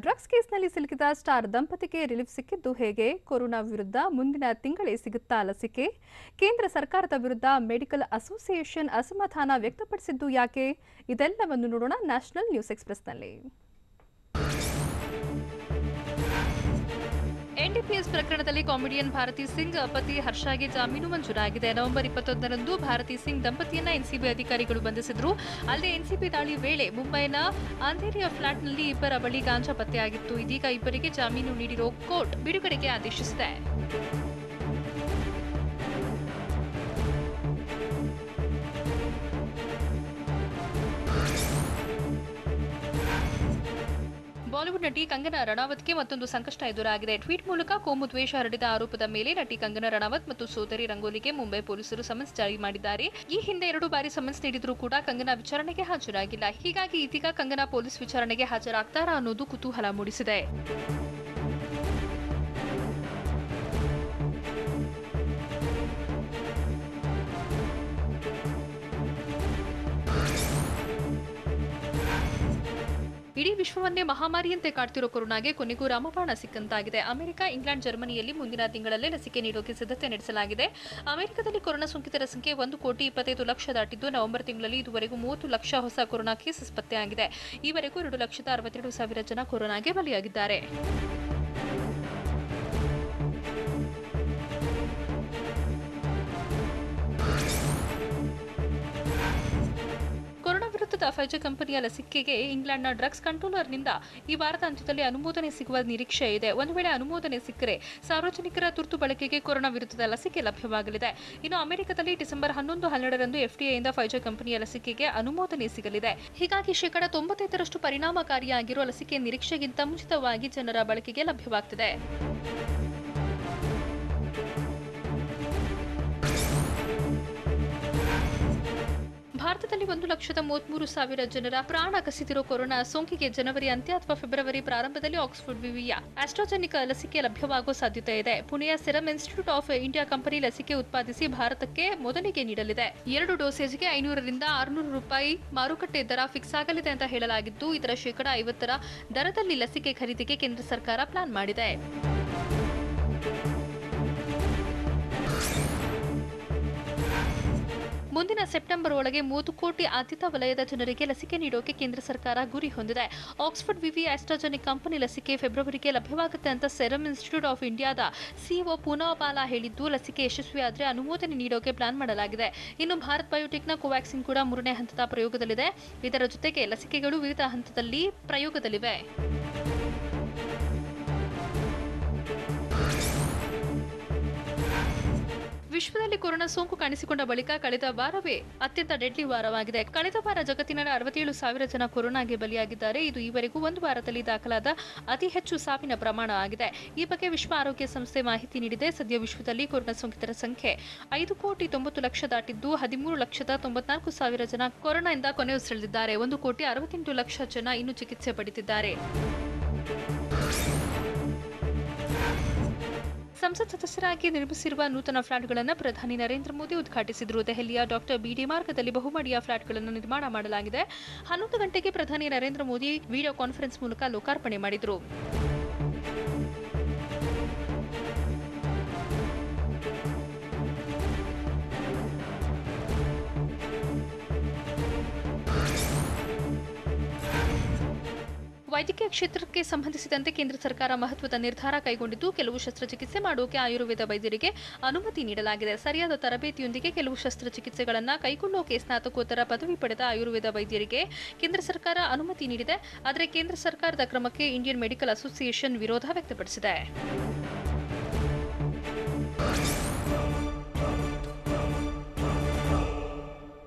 Drugs ಕೇಸ್ನಲ್ಲಿ ಸಿಲುಕಿದ star ದಂಪತಿಗೆ ರಿಲೀಫ್ ಸಿಕ್ಕಿದ್ದು ಹೇಗೆ? ಕೊರೋನಾ ವಿರುದ್ಧ ಮುಂದಿನ ತಿಂಗಳೇ ಸಿಗುತ್ತಾ ಲಸಿಕೆ? ಕೇಂದ್ರ ಸರ್ಕಾರದ ವಿರುದ್ಧ ಮೆಡಿಕಲ್ ಅಸೋಸಿಯೇಷನ್ ಅಸಮಾಧಾನ ವ್ಯಕ್ತಪಡಿಸಿದ್ದು ಯಾಕೆ? ಇದೆಲ್ಲವನ್ನು ನೋಡೋಣ ನ್ಯಾಷನಲ್ ನ್ಯೂಸ್ ಎಕ್ಸ್‌ಪ್ರೆಸ್‌ನಲ್ಲಿ. ಎನ್‌ಡಿಪಿಎಸ್ ಪ್ರಕರಣದಲ್ಲಿ ಕಾಮಿಡಿಯನ್ ಭಾರತಿ ಸಿಂಗ್ ಪತಿ ಹರ್ಷಗೆ ಜಾಮೀನು ಮಂಜೂರಾಗಿದೆ. ನವೆಂಬರ್ 21ರಂದು ಭಾರತಿ ಸಿಂಗ್ ದಂಪತಿಯನ್ನ ಎನ್ಸಿಬಿ ಅಧಿಕಾರಿಗಳು ಬಂಧಿಸಿದ್ರು. ಅಲ್ಲದೆ ಎನ್ಸಿಬಿ ದಾಳಿ ವೇಳೆ ಮುಂಬೈನ ಅಂಧೇರಿಯ ಫ್ಲಾಟ್ನಲ್ಲಿ ಇಬ್ಬರ ಬಳಿ ಗಾಂಜಾ ಪತ್ತೆಯಾಗಿತ್ತು. ಇದೀಗ ಇಬ್ಬರಿಗೆ ಜಾಮೀನು ನೀಡಿರೋ ಕೋರ್ಟ್ ಬಿಡುಗಡೆಗೆ ಆದೇಶಿಸಿದೆ. ಬಾಲಿವುಡ್ ನಟಿ ಕಂಗನಾ ರನಾವತ್ಗೆ ಮತ್ತೊಂದು ಸಂಕಷ್ಟ ಎದುರಾಗಿದೆ. ಟ್ವೀಟ್ ಮೂಲಕ ಕೋಮು ದ್ವೇಷ ಹರಡಿದ ಆರೋಪದ ಮೇಲೆ ನಟಿ ಕಂಗನಾ ರನಾವತ್ ಮತ್ತು ಸೋದರಿ ರಂಗೋಲಿಗೆ ಮುಂಬೈ ಪೊಲೀಸರು ಸಮನ್ಸ್ ಜಾರಿ ಮಾಡಿದ್ದಾರೆ. ಈ ಹಿಂದೆ 2 ಬಾರಿ ಸಮನ್ಸ್ ನೀಡಿದ್ರೂ ಕೂಡ ಕಂಗನಾ ವಿಚಾರಣೆಗೆ ಹಾಜರಾಗಿಲ್ಲ. ಹೀಗಾಗಿ ಇದೀಗ ಕಂಗನಾ ಪೊಲೀಸ್ ವಿಚಾರಣೆಗೆ ಹಾಜರಾಗ್ತಾರಾ ಅನ್ನೋದು ಕುತೂಹಲ ಮೂಡಿಸಿದೆ. ಇಡೀ ವಿಶ್ವವನ್ನೇ ಮಹಾಮಾರಿಯಂತೆ ಕಾಡ್ತಿರೋ ಕೊರೋನಾಗೆ ಕೊನೆಗೂ ರಾಮಬಾಣ ಸಿಕ್ಕಂತಾಗಿದೆ. ಅಮೆರಿಕ, ಇಂಗ್ಲೆಂಡ್, ಜರ್ಮನಿಯಲ್ಲಿ ಮುಂದಿನ ತಿಂಗಳಲ್ಲೇ ಲಸಿಕೆ ನೀಡೋಕೆ ಸಿದ್ಧತೆ ನಡೆಸಲಾಗಿದೆ. ಅಮೆರಿಕದಲ್ಲಿ ಕೊರೋನಾ ಸೋಂಕಿತರ ಸಂಖ್ಯೆ 1,25 ಲಕ್ಷ ದಾಟಿದ್ದು, ನವೆಂಬರ್ ತಿಂಗಳಲ್ಲಿ ಇದುವರೆಗೂ 30 ಲಕ್ಷ ಹೊಸ ಕೊರೋನಾ ಕೇಸಸ್ ಪತ್ತೆಯಾಗಿದೆ. ಈವರೆಗೂ 2,62,000 ಜನ ಕೊರೋನಾಗೆ ಬಲಿಯಾಗಿದ್ದಾರೆ. ಕೊರೋನಾ ವಿರುದ್ಧದ ಫೈಜರ್ ಕಂಪನಿಯ ಲಸಿಕೆಗೆ ಇಂಗ್ಲೆಂಡ್ನ ಡ್ರಗ್ಸ್ ಕಂಟ್ರೋಲರ್ನಿಂದ ಈ ವಾರದ ಅಂತ್ಯದಲ್ಲಿ ಅನುಮೋದನೆ ಸಿಗುವ ನಿರೀಕ್ಷೆ ಇದೆ. ಒಂದು ವೇಳೆ ಅನುಮೋದನೆ ಸಿಕ್ಕರೆ ಸಾರ್ವಜನಿಕರ ತುರ್ತು ಬಳಕೆಗೆ ಕೊರೋನಾ ವಿರುದ್ಧದ ಲಸಿಕೆ ಲಭ್ಯವಾಗಲಿದೆ. ಇನ್ನು ಅಮೆರಿಕದಲ್ಲಿ ಡಿಸೆಂಬರ್ 11-12ರಂದು ಎಫ್ಡಿಎಯಿಂದ ಫೈಜರ್ ಕಂಪನಿಯ ಲಸಿಕೆಗೆ ಅನುಮೋದನೆ ಸಿಗಲಿದೆ. ಹೀಗಾಗಿ 95% ಪರಿಣಾಮಕಾರಿಯಾಗಿರುವ ಲಸಿಕೆ ನಿರೀಕ್ಷೆಗಿಂತ ಮುಂಚಿತವಾಗಿ ಜನರ ಬಳಕೆಗೆ ಲಭ್ಯವಾಗ್ತಿದೆ. ಭಾರತದಲ್ಲಿ 1,33,000 ಜನರ ಪ್ರಾಣ ಕಸಿದಿರೋ ಕೊರೋನಾ ಸೋಂಕಿಗೆ ಜನವರಿ ಅಂತ್ಯ ಅಥವಾ ಫೆಬ್ರವರಿ ಪ್ರಾರಂಭದಲ್ಲಿ ಆಕ್ಸ್ಫರ್ಡ್ ವಿವಿಯ ಆಸ್ಟ್ರಾಜೆನಿಕಾ ಲಸಿಕೆ ಲಭ್ಯವಾಗುವ ಸಾಧ್ಯತೆ ಇದೆ. ಪುಣೆಯ serum institute of India company ಲಸಿಕೆ ಉತ್ಪಾದಿಸಿ ಭಾರತಕ್ಕೆ ಮೊದಲಿಗೆ ನೀಡಲಿದೆ. 2 ಡೋಸೇಜ್ಗೆ 500ರಿಂದ 600 ರೂಪಾಯಿ ಮಾರುಕಟ್ಟೆ ದರ ಫಿಕ್ಸ್ ಆಗಲಿದೆ ಅಂತ ಹೇಳಲಾಗಿದ್ದು, ಇದರ 50% ದರದಲ್ಲಿ ಲಸಿಕೆ ಖರೀದಿಗೆ ಕೇಂದ್ರ ಸರ್ಕಾರ ಪ್ಲಾನ್ ಮಾಡಿದೆ. ಮುಂದಿನ ಸೆಪ್ಟೆಂಬರ್ ಒಳಗೆ 30 ಕೋಟಿ ಆದ್ಯತಾ ವಲಯದ ಜನರಿಗೆ ಲಸಿಕೆ ನೀಡೋಕೆ ಕೇಂದ್ರ ಸರ್ಕಾರ ಗುರಿ ಹೊಂದಿದೆ. ಆಕ್ಸ್ಫರ್ಡ್ ವಿವಿ ಆಸ್ಟ್ರಾಜೆನಿಕ್ ಕಂಪನಿ ಲಸಿಕೆ ಫೆಬ್ರವರಿಗೆ ಲಭ್ಯವಾಗುತ್ತೆ ಅಂತ ಸೆರಮ್ ಇನ್ಸ್ಟಿಟ್ಯೂಟ್ ಆಫ್ ಇಂಡಿಯಾದ ಸಿಇಒ ಪೂನಾವಾಲಾ ಹೇಳಿದ್ದು, ಲಸಿಕೆ ಯಶಸ್ವಿಯಾದರೆ ಅನುಮೋದನೆ ನೀಡೋಕೆ ಪ್ಲಾನ್ ಮಾಡಲಾಗಿದೆ. ಇನ್ನು ಭಾರತ್ ಬಯೋಟೆಕ್ನ ಕೋವ್ಯಾಕ್ಸಿನ್ ಕೂಡ 3ನೇ ಹಂತದ ಪ್ರಯೋಗದಲ್ಲಿದೆ. ಇದರ ಜೊತೆಗೆ ಲಸಿಕೆಗಳು ವಿವಿಧ ಹಂತದಲ್ಲಿ ಪ್ರಯೋಗದಲ್ಲಿವೆ. ವಿಶ್ವದಲ್ಲಿ ಕೊರೋನಾ ಸೋಂಕು ಕಾಣಿಸಿಕೊಂಡ ಬಳಿಕ ಕಳೆದ ವಾರವೇ ಅತ್ಯಂತ ಡೆಡ್ಲಿ ವಾರವಾಗಿದೆ. ಕಳೆದ ವಾರ ಜಗತ್ತಿನಲ್ಲಿ 67,000 ಜನ ಕೊರೋನಾಗೆ ಬಲಿಯಾಗಿದ್ದಾರೆ. ಇದು ಈವರೆಗೂ ಒಂದು ವಾರದಲ್ಲಿ ದಾಖಲಾದ ಅತಿ ಹೆಚ್ಚು ಸಾವಿನ ಪ್ರಮಾಣ ಆಗಿದೆ. ಈ ಬಗ್ಗೆ ವಿಶ್ವ ಆರೋಗ್ಯ ಸಂಸ್ಥೆ ಮಾಹಿತಿ ನೀಡಿದೆ. ಸದ್ಯ ವಿಶ್ವದಲ್ಲಿ ಕೊರೋನಾ ಸೋಂಕಿತರ ಸಂಖ್ಯೆ 5,90,00,000 ದಾಟಿದ್ದು, 13,94,000 ಜನ ಕೊರೋನಾದಿಂದ ಕೊನೆಯುಸಿರೆಳೆದಿದ್ದಾರೆ. 1,68,00,000 ಜನ ಇನ್ನೂ ಚಿಕಿತ್ಸೆ ಪಡೆದಿದ್ದಾರೆ. ಸಂಸತ್ ಸದಸ್ಯರಾಗಿ ನಿರ್ಮಿಸಿರುವ ನೂತನ ಫ್ಲಾಟ್ಗಳನ್ನು ಪ್ರಧಾನಿ ನರೇಂದ್ರ ಮೋದಿ ಉದ್ಘಾಟಿಸಿದರು. ದೆಹಲಿಯ ಡಾಕ್ಟರ್ ಬಿಡಿ ಮಾರ್ಗದಲ್ಲಿ ಬಹುಮಹಡಿಯ ಫ್ಲಾಟ್ಗಳನ್ನು ನಿರ್ಮಾಣ ಮಾಡಲಾಗಿದೆ. 11 ಗಂಟೆಗೆ ಪ್ರಧಾನಿ ನರೇಂದ್ರ ಮೋದಿ ವಿಡಿಯೋ ಕಾನ್ಫರೆನ್ಸ್ ಮೂಲಕ ಲೋಕಾರ್ಪಣೆ ಮಾಡಿದರು. ವೈದ್ಯಕೀಯ ಕ್ಷೇತ್ರಕ್ಕೆ ಸಂಬಂಧಿಸಿದಂತೆ ಕೇಂದ್ರ ಸರ್ಕಾರ ಮಹತ್ವದ ನಿರ್ಧಾರ ಕೈಗೊಂಡಿದ್ದು, ಕೆಲವು ಶಸ್ತ್ರಚಿಕಿತ್ಸೆ ಮಾಡೋಕೆ ಆಯುರ್ವೇದ ವೈದ್ಯರಿಗೆ ಅನುಮತಿ ನೀಡಲಾಗಿದೆ. ಸರಿಯಾದ ತರಬೇತಿಯೊಂದಿಗೆ ಕೆಲವು ಶಸ್ತ್ರಚಿಕಿತ್ಸೆಗಳನ್ನು ಕೈಗೊಳ್ಳೋಕೆ ಸ್ನಾತಕೋತ್ತರ ಪದವಿ ಪಡೆದ ಆಯುರ್ವೇದ ವೈದ್ಯರಿಗೆ ಕೇಂದ್ರ ಸರ್ಕಾರ ಅನುಮತಿ ನೀಡಿದೆ. ಆದರೆ ಕೇಂದ್ರ ಸರ್ಕಾರದ ಕ್ರಮಕ್ಕೆ ಇಂಡಿಯನ್ ಮೆಡಿಕಲ್ ಅಸೋಸಿಯೇಷನ್ ವಿರೋಧ ವ್ಯಕ್ತಪಡಿಸಿದೆ.